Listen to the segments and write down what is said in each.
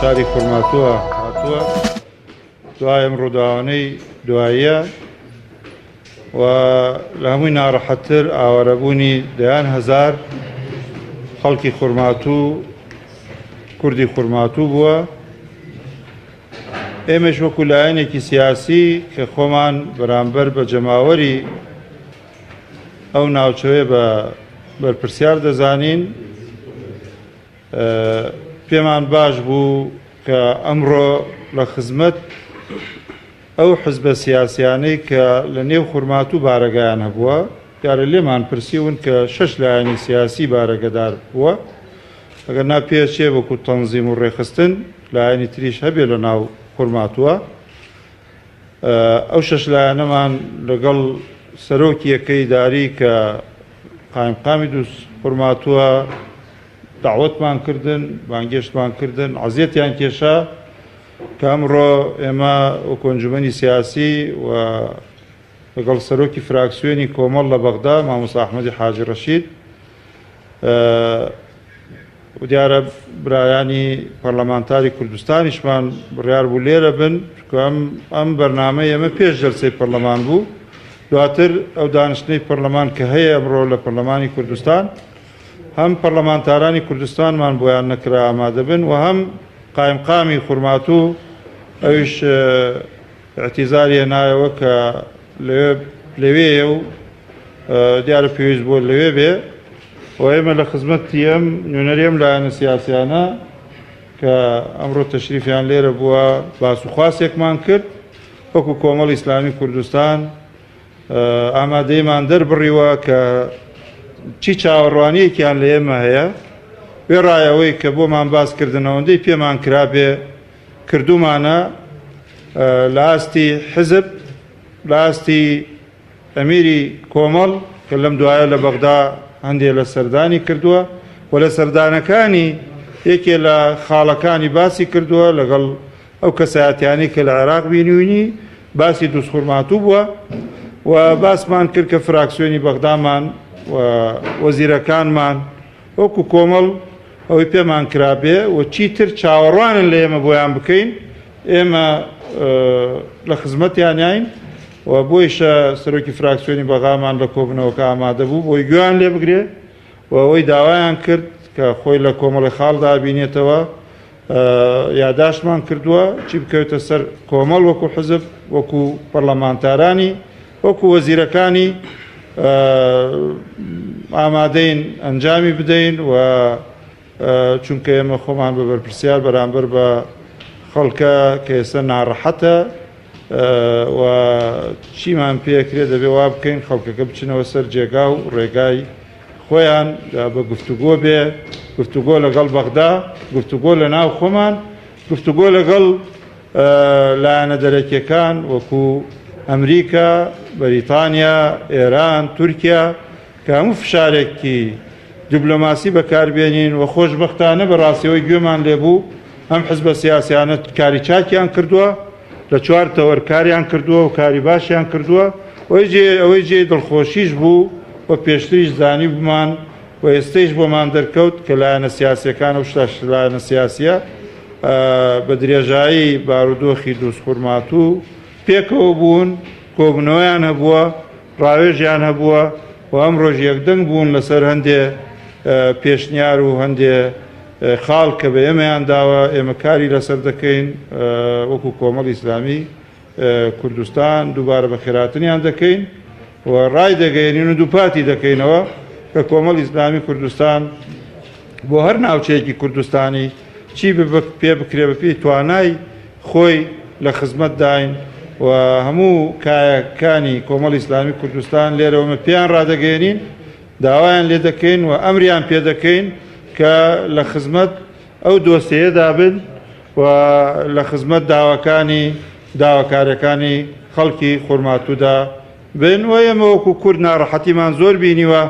شاری خورماتووە هاتووە دوای ئەم ڕووداوانەی دواییە و لە هەمووی ناڕەحەتتر ئاوارەبوونی دەیان هەزار خەڵکی خورماتوو کوردی خورماتوو بووە. ئێمەش وەکو لایەنێکی سیاسی کە خۆمان بەرامبەر بە جەماوەری ئەو ناوچەوەیە بە بەرپرسیار دەزانین، پێمان باش بوو کە ئەمڕۆ لە خزمەت ئەو حزبە سیاسیانەی کە لە نێو خورماتوو بارەگایان هەبووە، دیارە لێمان پرسیون کە 6 لایەنی سیاسی بارەگەدار بووە، ئەگەر نا پێچێ وەکو تەنزیم و ڕێخستن لایەنی تریش هەبێ لە ناو خورماتووە. ئەو 6 لایەنەمان لەگەڵ سەرۆکی یەکەی داری کە قایمقامی دروست خورماتووە داوەتمان کردن، بانگێشتمان کردن، عەزیەتیان کێشا کە ئەمڕۆ ئێمە وەکو ئەنجومەنی سیاسی و لەگەڵ سەرۆکی فراکسیۆنی کۆمەڵ لە بەغدا مامۆستا ئەحمەدی حاجی ڕەشید و دیارە برایانی پەرلەمانتاری کوردستانیشمان بڕیار بوو لێرە بن، ئەم بەرنامە ئێمە پێش جەلسەی پەرلەمان بوو، دواتر ئەو دانیشتنەی پەرلەمان کە هەیە ئەمڕۆ لە پەرلەمانی کوردستان هەم پەرلەمانتارانی کوردستانمان بۆیان نەکرا ئامادە بن و هەم قایمقامی خورماتوو ئەویش اعتیزاری هێنایەوە کە لەوێیە و دیارە پێویست بۆ لەوێ بێ و ئێمە لە خزمەتی ئەم نوێنەری لایەنە سیاسیانە کە ئەمڕۆ تەشریفیان لێرە بووە باس و خواسێکمان کرد وەکو کۆمەڵی ئیسلامی کوردستان ئامادەیمان دەربڕیوە کە چی چاوەڕوانیەکیان لە ئێمە هەیە وێڕایەوەی کە بۆمان باسکردنەوەندەی پێمان کرابێ کردومانە لە ئاستی حزب، لە ئاستی ئەمیری کۆمەڵ کە لەم دوایە لە بەغدا هەندێک لە سەردانی کردووە و لە سەردانەکانی یەکێ لە خاڵەکانی باسی کردووە لەگەڵ ئەو کەسایەتیانەی کە لە عێراق بینیوینی باسی دروست خورماتوو بووە و باسمان کرد کە فراکسیۆنی بەغدامان و وەزیرەکانمان وەکو کۆمەڵ ئەوەی پێمان کرابێ و چیتر چاوەڕوانن لە ئێمە بۆیان بکەین، ئێمە لە خزمەتیانین و بۆیشە سەرۆکی فراکسیۆنی بەغامان لە کۆبنەوەکە ئامادە بوو بۆی گویان لێ بگرێ و ئەوەی داوایان کرد کە خۆی لە کۆمەڵی خاڵدا بینێتەوە یاداشتمان کردووە چی بکەوێتە سەر کۆمەڵ وەکو حزب، وەکو پەرلەمانتارانی، وەکو وەزیرەکانی ئامادەین ئەنجامی بدەین و چونکە ئێمە خۆمان بە بەرپرسیار بەرامبەر بە خەڵکە کە ئێستا ناڕەحەتە و چیمان پێکرێت دەبێ وا بکەین خەڵکەکە بچنەوە سەر جێگا و ڕێگای خۆیان بە گفتوگۆ بێ، گفتوگۆ لەگەڵ بەغدا، گفتوگۆ لە ناو خۆمان، گفتوگۆ لەگەڵ لایەنە دەرەکیەکان وەکو ئەمریکا، بەریتانیا، ئێران، تورکیا کە هەموو فشارێکی دیبلۆماسی بەکاربێنین و خۆشبەختانە بەڕاستیەوەی گوێمان لێبوو ئەم حزبە سیاسیانە کاری چاکیان کردووە، لە 4 تەوەر کاریان کردووە و کاری باشیان کردووە، ئەوەی جێ دڵخۆشیش بوو و پێشتریش زانی بمان و ئێستەیش بۆمان دەرکەوت کە لایەنە سیاسیەکان و شتاش لایەنە سیاسیە بە درێژایی بارودۆخی دروست خورماتوو پێکەوە بوون، کۆبنەوەیان هەبووە، ڕاوێژیان هەبووە و ئەمڕۆژ یەکدەنگ بوون لەسەر هەندێ پێشنیار و هەندێ خاڵ کە بە ئێمەیان داوە ئێمە کاری لەسەر دەکەین وەکو کۆمەڵی ئیسلامی کوردستان دووبارە بە خێراتنیان دەکەین و ڕای دەگەێنین و دووپاتی دەکەینەوە کە کۆمەڵی ئیسلامی کوردستان بۆ هەر ناوچەیەکی کوردستانی چی پێ بکرێ بە پێی توانای خۆی لە خزمەت داین و هەموو کایەکانی کۆمەڵی ئیسلامی کوردستان لێرەوەمە پێیان ڕادەگەێنین، داوایان لێ دەکەین و ئەمریان پێ دەکەین کە لە خزمەت ئەو دۆسیەیەدا بن و لە خزمەت داواکاریەکانی خەڵکی خورماتوودا بن و ئێمە وەکو کورد ناڕەحەتیمان زۆر بینیوە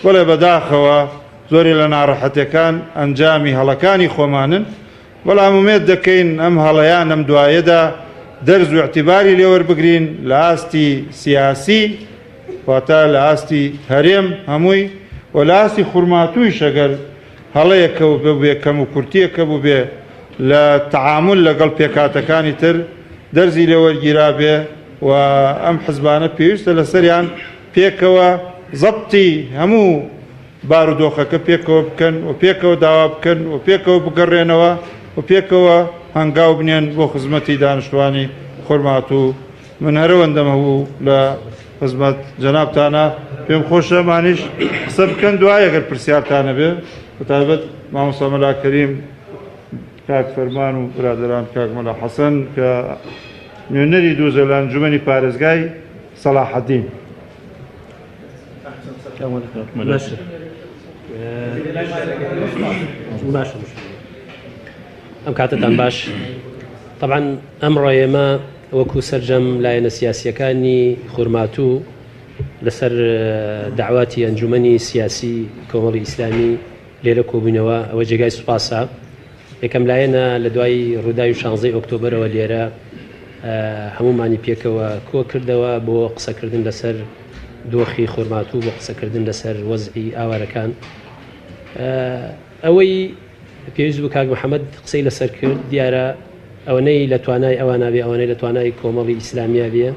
بەڵێ بەداخەوە زۆری لە ناڕەحەتەکان ئەنجامی هەڵەکانی خۆمانن، بەڵام ومێد دەکەین ئەم هەڵەیان ئەم دوایەدا دەرز و اعتیباری لێوەربگرین لە ئاستی سیاسی واتە لە ئاستی هەرێم هەمووی و لە ئاستی خورماتوویش ئەگەر هەڵەیەکە بێ کەم و کورتیەکە بوو بێ لە تعامل لەگەڵ پێکاتەکانی تر دەرزی لێ وەرگیرا بێ و ئەم حزبانە پێویستە لەسەریان پێکەوە زەبتی هەموو بارودۆخەکە پێکەوە بکەن و پێکەوە داوا بکەن و پێکەوە بگەڕێنەوە و پێکەوە هەنگاو بنێن بۆ خزمەتی دانیشتوانی خورمات و من هەرەوەندەم هەبوو لە خزمەت جەنابتانە پێم خۆشە مانیش قسە بکەن دوای ئەگەر پرسیارتانە بێ بەتایبەت مامۆستا مەلا کەریم کاک فەرمان و برادران کاک مەلا حەسەن کە نوێنەری دووزە لە ئەنجومەنی پارێزگای سەلاحەدین. ئەم کاتتان باش. طبعا ئەمڕۆ ئێمە وەکو سەرجەم لایەنە سیاسیەکانی خورماتوو لەسەر داواتی ئەنجومەنی سیاسی کۆمەڵی ئیسلامی لێرە کۆبوونەوە ئەوە جێگای سوپاسە. یەکەم لایەنە لە دوای ڕووداوی 16 ئۆکتۆبرەوە لێرە هەمومانی پێکەوە کۆ کردەوە بۆ قسەکردن لەسەر دۆخی خورماتوو بۆ قسەکردن لەسەر وەزعی ئاوارەکان. ئەوەی پێویست بوو کاک محەممەد قسەی لەسەر کرد دیارە ئەوەنەی لە توانای ئەوانە بێ ئەوەنەی لە توانای کۆمەڵی ئیسلامیە بێ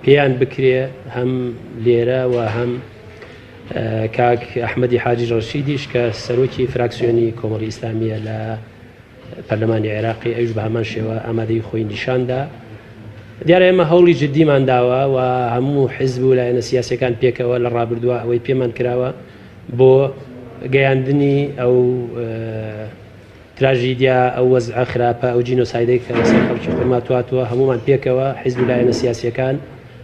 پێیان بکرێ هەم لێرە و هەم کاک ئەحمەدی حاجی ڕەشیدیش کە سەرۆکی فراکسیۆنی کۆمەڵی ئیسلامیە لە پەرلەمانی عێراقی ئەوش بە هەمان شێوە ئامادەی خۆی نیشاندا. دیارە ئێمە هەوڵی جددیمان داوە و هەموو حیزب و لایەنە سیاسیەکان پێکەوە لە ڕابردووە ئەوەی پێمان کراوە بۆ گەیاندنی ئەو تراژیدیا ئەو وەزع خراپە ئەو جینۆسایدەی کە لەسەر خەڵکی خورماتواتوە هەمومان پێکەوە حیزب و لایەنە سیاسیەکان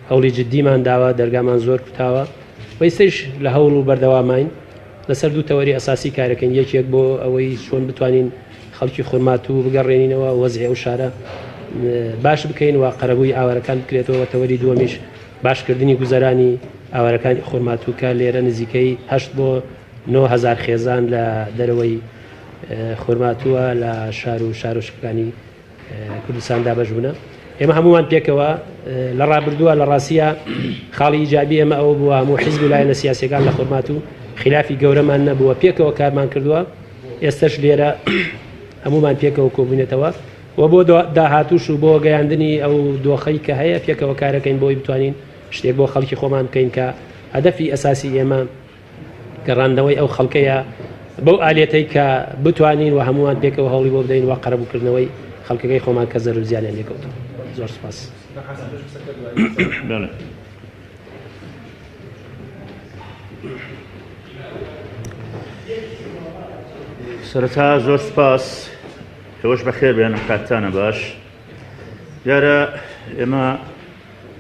هەوڵی جددیمان داوە دەرگامان زۆر کوتاوە وەیستش لە هەوڵ و بەردەوامین لەسەر دوو تەوەری ئەساسی کارەکەین. یەکێک بۆ ئەوەی چۆن بتوانین خەڵکی خورماتوو بگەڕێنینەوە وەزعی ئەو شارە باش بکەین و قەرەبووی ئاوارەکان بکرێتەوە. تەوەری دووەمیش باشکردنی گوزەرانی ئاوارەکانی خورماتووکە لێرە نزیکەی 8 بۆ 9,000 خێزان لە دەرەوەی خورماتووە لە شار و شارۆشکەکانی کوردستاندا بەشبوونە. ئێمە هەمومان پێکەوە لە ڕابردووە لە ڕاستیە خاڵی ئیجابی ئێمە ئەوە بووە هەموو حیزب و لایەنە سیاسیەکان لە خورماتوو خلافی گەورەمان نەبووە پێکەوە کارمان کردووە. ئێستش لێرە هەمومان پێکەوە کۆبوونێتەوە و بۆ داهاتوش و بۆ گەیاندنی ئەو دۆخەی کە هەیە پێکەوە کارەکەین بۆی بتوانین شتێک بۆ خەڵکی خۆمان بکەین کە هەدەفی ئەساسی ئێمە گەڕاندنەوەی ئەو خەڵکەیە بەو ئالێتەی کە بتوانین و هەمووان پێکەوە هەوڵی بۆ بدەین و قەرەبووکردنەوەی خەڵکەکەی خۆمان کە زەر و زیانیان لێکەوتەوە. زۆر سپاس. سەرەتا زۆر سپاس کەوەش بەخێر بێن کاتتانە باش. دیارە ئێمە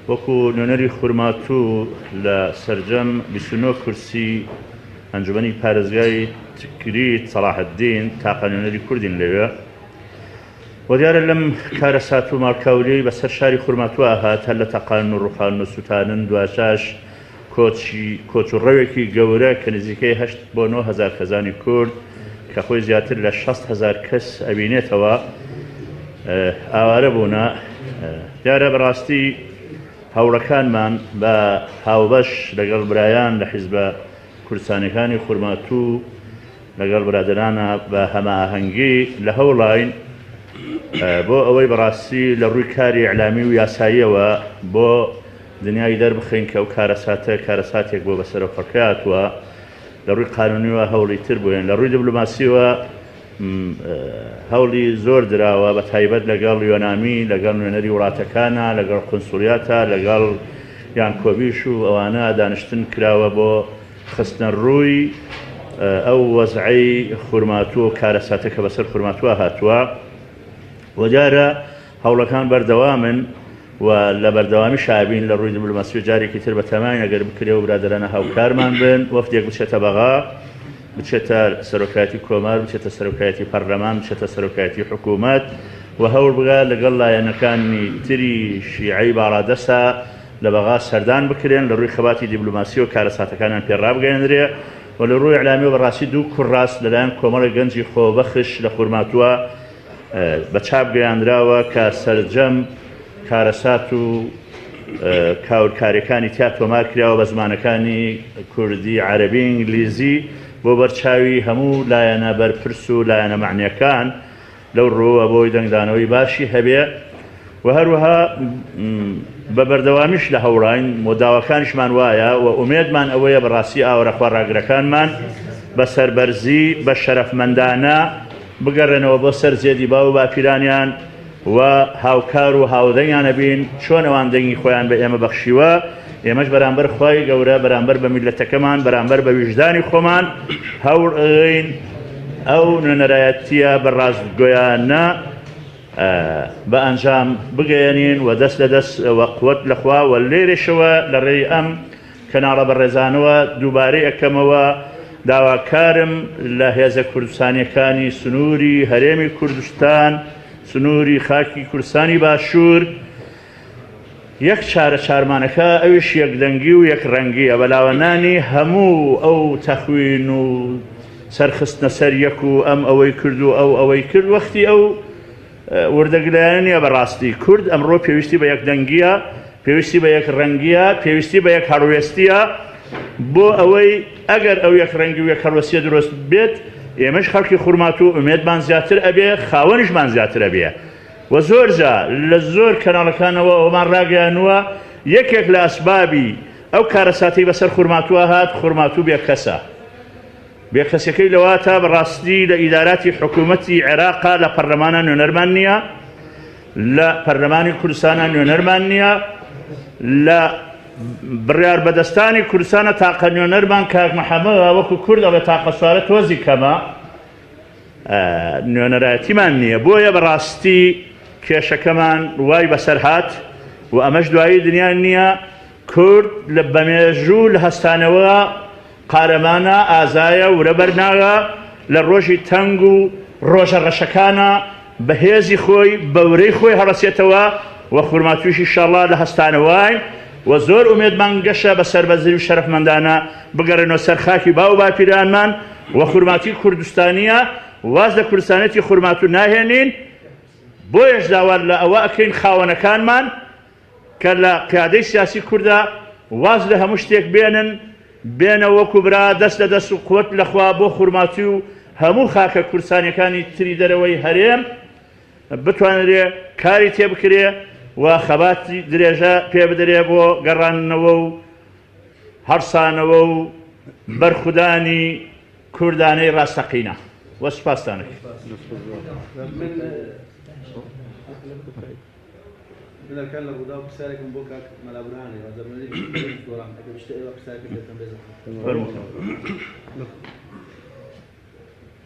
وەکو نوێنەری خورماتوو لە سەرجەم 29 کورسی ئەنجومەنی پارێزگای تکریت سەلاحەدین تاقە نوێنەری کوردین لەوێ و دیارە لەم کارە سات و ماڵکاوری بەسەر شاری خورماتووە هات هەر لە تەقان و ڕووخان و سوتانن دواشاش کۆچ و ڕەوێکی گەورە کە نزیکەی 8 بۆ 9,000 خێزانی کورد کە خۆی زیاتر لە 60,000 کەس ئەبینێتەوە ئاوارە بوونە. دیارە بەڕاستی هەوڵەکانمان بە هاوبەش لەگەڵ برایان لە حیزبە کوردستانیەکانی خورماتوو لەگەڵ برادرانە بە هەماهەنگی لە هەوڵاین بۆ ئەوەی بەڕاستی لە ڕووی کاری ئیعلامی و یاساییەوە بۆ دنیای دەربخین کە ئەو کارەساتە کارەساتێک بۆ بەسەرەوەکاتوە لە ڕووی قانونیوە هەوڵی تر بووێن لە ڕووی دیبلۆماسیەوە هەوڵی زۆر دراوە بە تایبەت لەگەڵ یۆنامی لەگەڵ نوێنەری وڵاتەکانە لەگەڵ قونسوڵیاتە لەگەڵ یان کۆبیش و ئەوانە دانیشتن کراوە بۆ خستنە ڕووی ئەو وەزعی خورماتوو و کارەساتە کە بەسەر خورماتووە هاتووە و دیارە هەوڵەکان بەردەوامن و لە بەردەوامی شابین لە ڕووی دیبلۆماسی و جارێکی تر بە تەمای ئەگەر بکرێ و برادرانە هاوکارمان بن وەفتێک بچێتە بەغا بچێتە سەرۆکایەتی کۆمار بچێتە سەرۆکایەتی پەرلەمان بچێتە سەرۆکایەتی حکوومەت و هەوڵ بگات لەگەڵ لایەنەکانی تری شیعەی باڕادەسە لە بەغا سەردان بکرێن لە ڕووی خەباتی دیبلۆماسی و کارەساتەکانیان پێڕابگەێنرێ و لە ڕووی ئیعلامی و بەڕاستی دوو کوڕاست لەلایەن کۆمەڵی گەنجی خۆبەخش لە خورماتووە بە چاپ گەیاندراوە کە سەرجەم کارەسات و کاورکاریەکانی تیا تۆمار کراوە بە زمانەکانی کوردی عەرەبی ئینگلیزی بۆ بەرچاوی هەموو لایەنە بەرپرس و لایەنە معنیەکان لەو ڕۆوە بۆی دەنگدانەوەی باشی هەبێ و هەروەها بە بەردەوامیش لە هەوڵین مۆداوەکانیشمان وایە و ئومێدمان ئەوەیە بەڕاستی ئاوەڕەخوا ڕاگرەکانمان بە سەربەرزی بە شەرەفمەندانە بگەڕێنەوە بۆ سەر زێدی باو و باپیرانیان و هاوکار و هاودەنگیانە بین چۆن ئەوان دەنگی خۆیان بە ئێمە بەخشیوە ئێمەش بەرامبەر خوای گەورە بەرامبەر بە میلەتەکەمان بەرامبەر بە ویژدانی خۆمان هەوڵ ئەین ئەو نوێنەرایەتیە بە ڕاستگۆیانە بە ئەنجام بگەێنین و دەست لە دەست وە قووەت لەخوا و لێرەشەوە لە ڕێی ئەم کەناڵە بەڕێزانەوە دووبارەی ئەەکەمەوە داواکارم لە هێزە کوردستانیەکانی سنووری هەرێمی کوردستان سنووری خاکی کوردستانی باشوور یەک چارە چارمانەکە ئەویش یەکدەنگی و یەک ڕەنگیە بەلاوەنانی هەموو ئەو تەخوین و سەرخستنە سەر یەک و ئەم ئەوەی کرد و ئەوەی کرد وەختی ئەو وردەگرایانە نیە بەڕاستی کورد ئەمڕۆ پێویستی بە یەکدەنگیە پێویستی بە یەک ڕەنگیە پێویستی بە یەک هەڵوێستیە بۆ ئەوەی ئەگەر ئەو یەک ڕەنگی و یەک هەڵوێستیە دروست بێت ئێمەش خەڵکی خورمات و ئومێدمان زیاتر ئەبێ خاوەنیشمان زیاتر ئەبێ و زۆرجا لە زۆر کەناڵەکانەوە ئەومان ڕاگەیانووە یەکێک لە ئەسبابی ئەو کارەساتی بەسەر خورماتووە هات خورماتوو بێکەسە بێکەسەکەی لەواتە بەڕاستی لە ئیداراتی حکوومەتی عێراقا لە پەرلەمانە نوێنەرمان نییە لە پەرلەمانی کوردستانە نوێنەرمان نییە لە بڕیار بەدەستانی کوردستانە تاقە نوێنەرمان کاک محەممەد وەکو کورد ئەڵێ تاقە سوارە تۆزی کەمە نوێنەرایەتیمان نییە بۆیە بەڕاستی کێشەکەمان وای بەسەر هات و ئەمەش دوایی دنیا نییە کورد لە بەمێژوو لە هەستانەوە قارەمانە ئازایە ورە بەرناغە لە ڕۆژی تەنگ و ڕۆژە ڕەشەکانە بەهێزی خۆی بەورەی خۆی هەڵەسێتەوە و خورماتویشی ئینشاءالله لە هەستانەوەی و زۆر ئومێدمان گەشە بە سەربەرزی و شەرەفمەندانە بگەڕێنەوە سەر خاکی باو باپیرانمان و خورماتی کوردستانیە واز لە کوردستانێتی خورماتوو ناهێنین بۆیەش داوار لە ئەوە ئەکەین خاوەنەکانمان کە لە قیادەی سیاسی کووردا واز لە هەموو شتێک بێنە وەکو برا دەست لە دەست و قووەت لەخوا بۆ خورماتی و هەموو خاکە کوردستانیەکانی تری دەرەوەی هەرێم بتوانرێ کاری تێ بکرێ و خەباتی درێژە پێ بدرێ بۆ گەڕانەوە و هەرسانەوە و بەرخودانی کوردانەی ڕاستەقینە وە سوپاسدانێک كان لابد أن أسألك من بوكا ملابراني هذا من اللي يقولون أكيد بيشتري أسألك إذا كان بيزا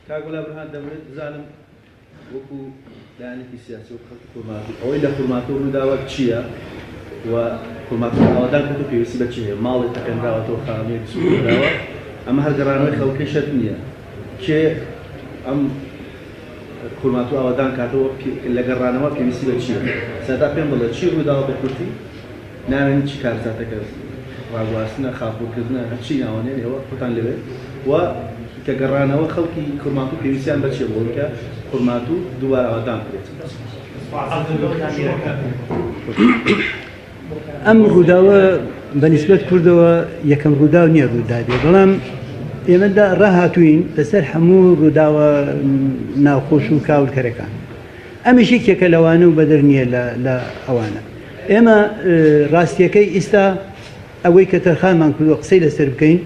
كأقول أبراهام دمرت زعلم وكو يعني في السياسة وخلق كرماتو أو إلا كرماتو نداوة شيا وكرماتو أودان كتو في وسيلة شيا مال تكن داوة وخامية بسوق داوة أما هالجرانوي خلقي شتنية شيء أم خورماتو ئاوادان کاتەوە لە گەڕانەوە پێویستی بە چییە؟ سەدا پێم بڵێ چی ڕووداوە بە کورتی ناوێن چی کارزاتەکە ڕاگواستنە خاپۆرکردنە هەرچی ناوانێن ئێوە خۆتان لەوێ و کە گەڕانەوە خەڵکی خورماتوو پێویستیان بە چێ بۆ کە خورماتوو دووبارە ئاوادان بکرێت. ئەم ڕووداوە بەنسبەت کوردەوە یەکەم ڕووداو نییە ڕوودادێ بەڵام ئێمەدا ڕاهاتوین لەسەر هەموو ڕووداوە ناوخۆش و کاولکەرەکان ئەمیش یەکێکە لەوانە و بەدەر نییە لە ئەوانە ئێمە ڕاستیەکەی ئێستا ئەوەی کە تەرخانمان کردووە قسەی لەسەر بکەین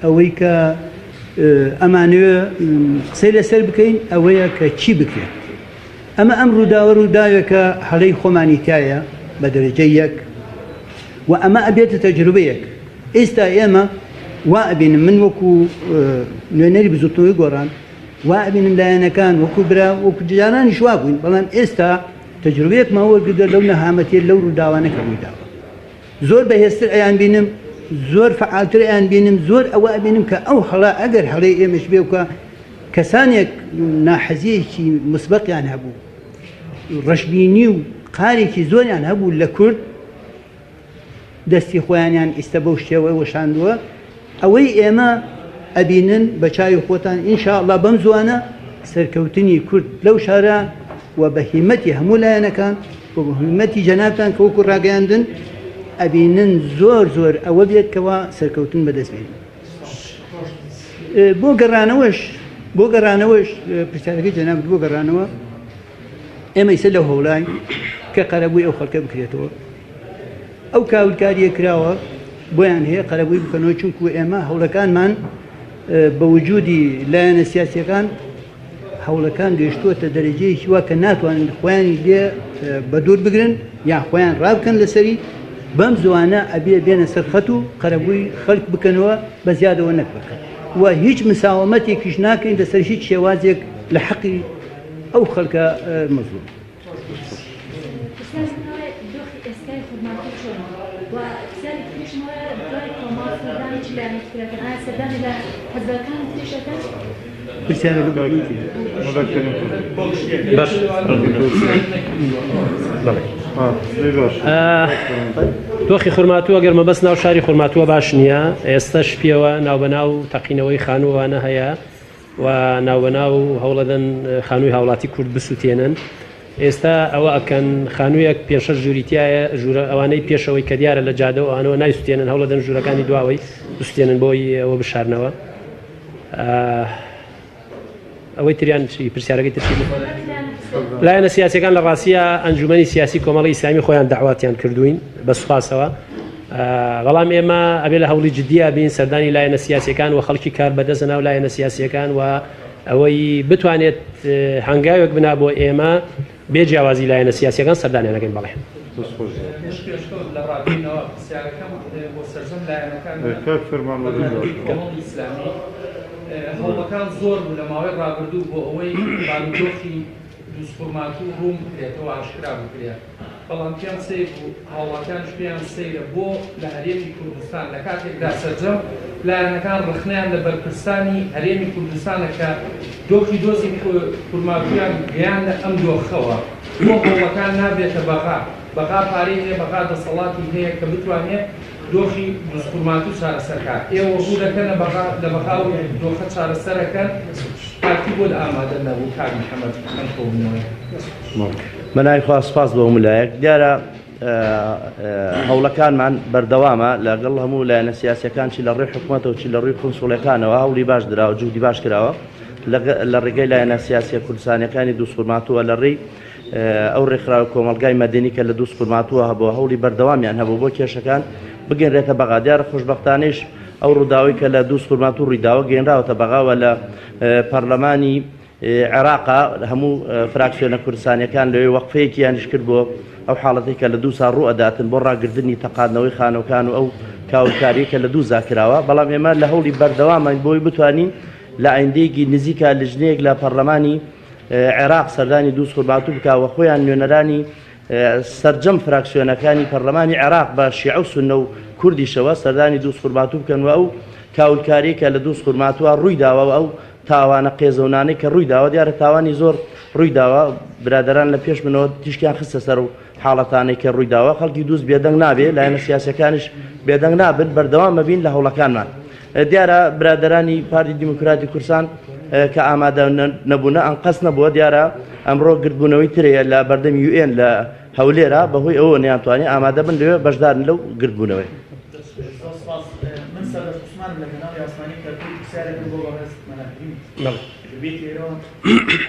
ئەوەی کە ئەمانوێ قسەی لەسەر بکەین ئەوەیە کە چی بکرێت ئەمە ئەم ڕووداوەکە هەڵەی خۆمانی تایە بە دەرەجەی یەک و ئەمە ئەبێتە تەجروبەیەک ئێستا ئێمە وا ئەبینم من وەکو نوێنەری بزوتنەوەی گۆڕان وا ئەبینم لایەنەکان وەکو برا وەکو جارانی شوا بووین بەڵام ئێستا تەجروبەیەکمان وەرگدە لەو نەهامەتیە لەو ڕووداوانەکە ڕوویداوە زۆر بەهێزتر ئەیان بینم زۆر فعالتر ئەیان بینم زۆر ئەوە ئەبینم کە ئەو هەڵا ئەگەر هەڵەی ئێمەش بێ وکە کەسانێک ناحەزیەکی مسبەقیان هەبوو ڕەشبینی و قارێکی زۆریان هەبوو لە کورد دەستی خۆیانیان ئێستا بەو شێوە وەشاندووە ئەوەی ئێمە ئەبینن بە چاوی خۆتان ئینشاءالله بەم زوانە سەرکەوتنی کورد لەو شارە و بە هیمەتی هەموو لایەنەکان و بە هیمەتی جەنابتان کە وەکو ڕاگەیاندن ئەبینن زۆر ئەوە بێت کەوا سەرکەوتن بەدەست بێنن بۆ گەڕانەوەش پرسیارەکەی جەنابت بۆ گەڕانەوە ئێمە ئیسە لەو هەوڵای کە قەرەبووی ئەو خەڵکە بکرێتەوە ئەو کاولکاریە کراوە بۆیان هەیە قەرەبووی بکەنەوە چونکو ئێمە هەوڵەکانمان بە وجودی لایەنە سیاسیەکان هەوڵەکان گەیشتووەتە دەرەجەیەکی وا کە ناتوانن خۆیانی لێ بە دوور بگرن یان خۆیان ڕابکەن لەسەری بەم زوانە ئەبێ بێنە سەر خەت و قەرەبووی خەڵک بکەنەوە بە زیادەوە نەکبکەن و هیچ مساوەمەتێکیش ناکەین لەسەر هیچ شێوازێک لە حەقی ئەو خەڵکە مەزلوم. دۆخی خورماتووە گەرمە بەس ناو شاری خورماتووە باش نییە ئێستاش پێوە ناوبەناو تەقینەوەی خانووانە هەیە و ناوبەناو هەوڵەدەن خانووی هاوڵاتی کورد بسووتێنن ئێستا ئەوە ئەکەن خانوویەک پێشە ژووریتیایە ژوورە ئەوانەی پێشەوەی کە دیارە لە جادە و ئەوانەوە نایسووتێنن هەوڵەدەن ژوورەکانی دواوەی بسووتێنن بۆی ئەوە بشارنەوە ئەوەی تریان پرسیارەکەی ترسی لایەنە سیاسیەکان لە ڕاستیە ئەنجومەنی سیاسی کۆمەڵی ئیسلامی خۆیان داواتیان کردوین بە سوپاسەوە بەڵام ئێمە ئەبێ لە هەوڵی جددیە بین سەردانی لایەنە سیاسیەکان و خەڵکی کار بەدەست ناو لایەنە سیاسیەکان و ئەوەی بتوانێت هەنگاوێک بنا بۆ ئێمە بێجیاوازی لایەنە سیاسیەکان سەردانیانەکەین بەڵێ هەوڵەکان زۆر بوو لە ماوەی ڕابردوو بۆ ئەوەی بارودۆخی دووسپۆرماتوو ڕوون بکرێتەوە ئاشکرا بکرێت بەڵام پێیان سەیر بوو هەوڵەکانش پێیان سەیرە بۆ لە هەرێمی کوردستان لە کاتێکدا سەرجەم لایەنەکان ڕخنیان لە بەرپرسانی هەرێمی کوردستانە کە دۆخی دۆزی خورماتوویان گەیانە ئەم دۆخەوە بۆ هەوڵەکان نابێتە بەغا پارەی هەیە بەغا دەسەڵاتی هەیە کە بتوانێت دۆخی دووسپۆرماتوو چارەسەرکات ئێوە ڕوو دەکەنە لە بەغا و دۆخە چارەسەرەکەن کارتی بۆ ئامادە نەبوو کار محەممەد ئەم کۆبوونەوەی منایخوا سپاس بۆ ملایەک دیارە هەوڵەکانمان بەردەوامە لەگەڵ هەموو لایەنە سیاسیەکان چی لە ڕێی حکوومەتەوە چی لە ڕووی کۆنسوڵەکانەوە هەوڵی باش دراوە جوودی باش کراوە لە ڕێگەی لایەنە سیاسیە کوردستانیەکانی دووسپۆرماتووە لە ڕێی ئەو ڕێکخراوە کۆمەلگای مەدەنی کە لە دووسپۆرماتووە هەبووە هەوڵی بەردەوامیان هەبوو بۆ کێشەکان بگەنرێتە بەغا دیارە خۆشبەختانەیش ئەو ڕووداوی کە لە دووسپۆرماتوو ڕوویداوە گەێنراوەتە بەغاوە لە پەرلەمانی عێراقا هەموو فراکسیۆنە کوردستانیەکان لەوێ وەقفەیەکیانیش کرد بۆ ئەو حاڵەتی کە لە دوو ساڵ ڕوو ئەداتن بۆ ڕاگررتنی تەقاندنەوەی خانەکان و ئەو کاولکاریە کە لە دوو زاکراوە بەڵام ئێمە لە هەوڵی بەردەوامان بۆی بتوانین لە ئایندەیەکی نزیکە لژنەیەک لە پەرلەمانی عێراق سەردانی دووسپۆرماتوو بکاوە خۆیان نوێنەرانی سەرجەم فراکسیۆنەکانی پەرلەمانی عێراق بە شیعە و سوننە و کوردیشەوە سەردانی دووسپۆرماتوو بکەن و ئەو کاولکاریە کە لە دووسپۆرماتووە ڕوویداوە و ئەو تاوانە قێزەونانەی کە ڕوویداوە دیارە تاوانی زۆر ڕوویداوە برادران لە پێش منەوە تیشکیان خستە سەر و حاڵەتانەی کە ڕوویداوە خەڵکی دووست بێدەنگ نابێ لایەنە سیاسیەکانش بێدەنگ نابن بەردەوام ببین لە هەوڵەکانمان دیارە برادرانی پارتی دیموکراتی کوردستان کە ئامادە نەبوونە ئەم قەس نەبووە دیارە ئەمڕۆ گردبوونەوەی ترەیە لە بەردەمی UN لە هەولێرە بەهۆی ئەوە نەیانتوانێت ئامادە بن لەوێ بەشدارن لەو گردبوونەوەی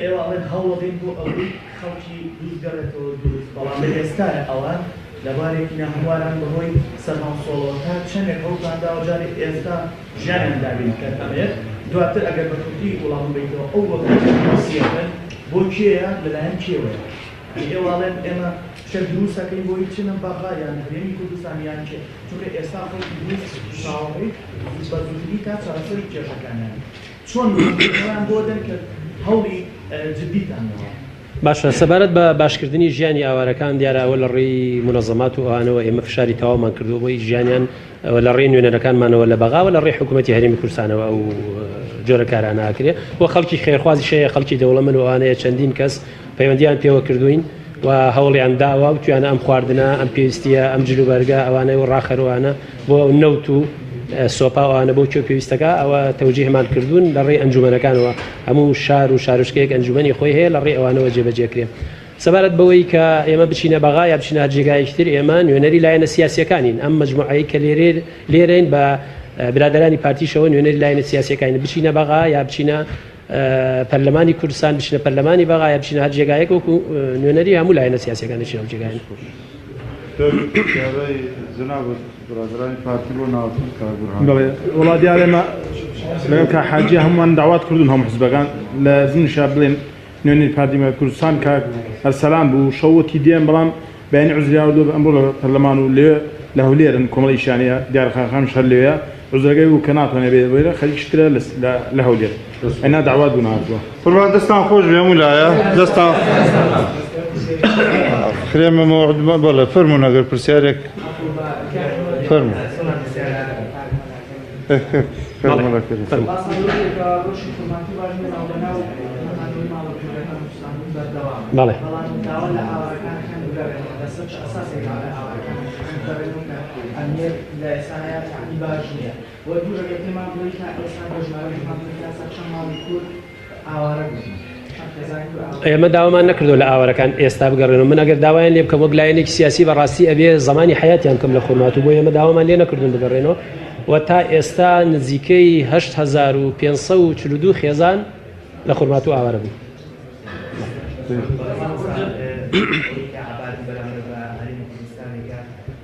ئێوەڵێن هەوڵەدەین بۆ ئەوەی خەڵکی دووسگەڕێتەوە دروست بەڵام لە ئێستاە ئەوان لەبارێکی ناهەواران بەهۆی سەرماوسۆڵەکە چەندێک هەوڵداوە جارێک ئێستا ژیانیان دابین کە ئەمێت دواتر ئەگەر بەکوتی وڵام بیتەوە ئەو وەکسیەکەن بۆ کێیە لەلایەن کێوەیە ئێوەڵێن ئێمە شەر دروستەکەی بۆی چنم باغایان هەرێمی کوردستانیان کێ چونکە ئێستا خەڵکی دروست ساڵی بە زودی تا چارەسەری کێشەکانیان چۆن بۆ دەن کە هەوڵی جدیتانەوە باشە سەبارەت بە باشکردنی ژیانی ئاوارەکان دیارە ئەوە لە ڕێی منەزەمات و ئەوانەوە ئێمە فشاری تەواومان کردو بۆی ژیانیان لە ڕێی نوێنەرەکانمانەوە لە بەغاوە لە ڕێی حکوومەتی هەرێمی کوردستانەوە ئەو جۆرە کارانە ئاکرێت بۆ خەڵکی خێرخوازی شەیە خەڵکی دەوڵەمەند و ئەوانەیە چەندین کەس پەیوەندیان پێوە کردوین و هەوڵیان داوە و توانە ئەم خواردنە ئەم پێویستیە ئەم جلوبەرگە ئەوانەی و ڕاخەروانە بۆ نەوت و سۆپاوانە بۆ چۆ پێویستەکە ئەوە تەوجیهمان کردوون لە ڕێی ئەنجومەنەکانەوە هەموو شار و شارشکەیەک ئەنجومەنی خۆی هەیە لە ڕێ ئەوانەوە جێبەجێکرێ سەبارەت بەوەی کە ئێمە بچینە بەغا یا بچینە هەرجێگایەکتر ئێمە نوێنەری لایەنە سیاسیەکانین ئەم مەجموعەی کە لێرەین بە برادرانی پارتیشەوە نوێنەری لایەنە سیاسیەکانین بچینە بەغا یا بچینە پەرلەمانی کوردستان بچنە پەرلەمانی بەغایە بچینە هەر جێگایەک وەکو نوێنەری هەموو لایەنە سیاسیەکانی چینە جێگایان بڵێ وڵات دیارێمە لەگەڵ کا حاجی هەمووان داوات کردن هەموو حزبەکان لە زمانشا بڵێن نوێنەری پارتیمە کوردستان کاک هەرسەلام بوو شەوەتی دێن بەڵام بەیانی عوزریاوە ئەمڕۆ لە پەرلەمان و لێ لە هەولێرن کۆمەڵی شانەیە دیارخانەکانش هەر لێوەیە عوزەکەی و کە ناتوانێت بێت بۆیرە خەریکترە لە هەولێر ئەینا داوات بوون هاتووە قوربان دەستان خۆش بێ هەموو لایە دەستان خرێمە مەوعود بەڵێ فەرموون ئەگەر پرسیارێک فەرموو بەڵێ ئێمە داوامان نەکردو لە ئاوارەکان ئێستا بگەڕێنەوە من ئەگەر داوایان لێ بکەم وەک لایەنێکی سیاسی بەڕاستی ئەبێ زمانی حیاتیان کەم لە خۆمات و بۆ ئێمە داوامان لێ نەکردون بگەڕێنەوە و تا ئێستا نزیکەی 8542 خێزان لە خورمات و ئاوارە بوو. عباد برامج و علی کوردستانی که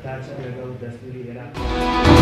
تا چه لەگەڵ دەستوری عێراق